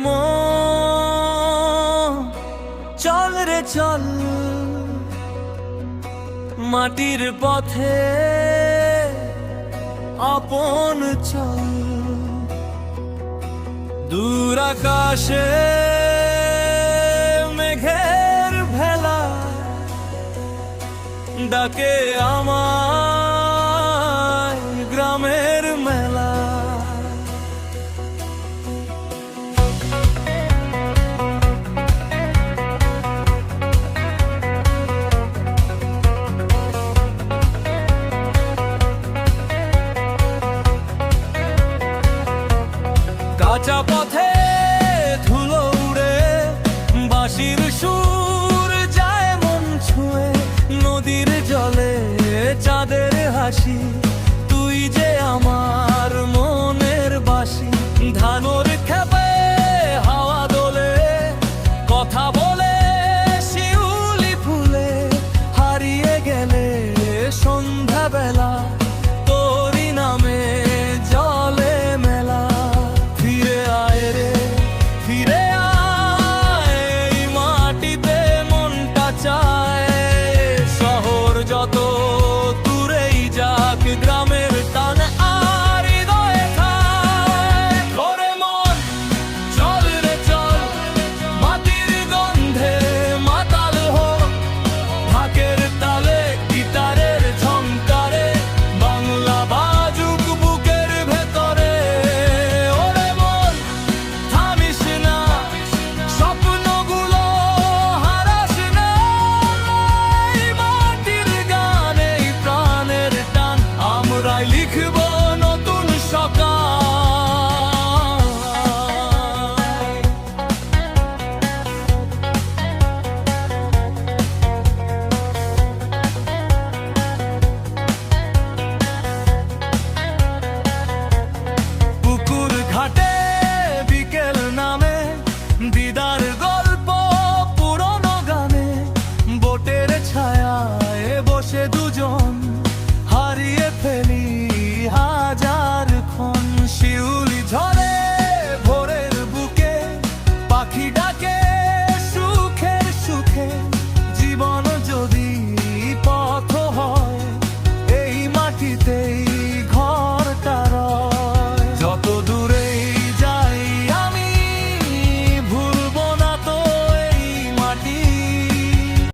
মন চল রে চল, মাটির পথে আপন চল। দূর আকাশে মেঘের ভেলা ডাকে আমায় গ্রামের মেলা। কাঁচা পথে ধুলো উড়ে, বাঁশির সুর যায় মন ছুঁয়ে। নদীর জলে চাঁদের হাসি, তুই যে আমার মনের বাসি। ধানর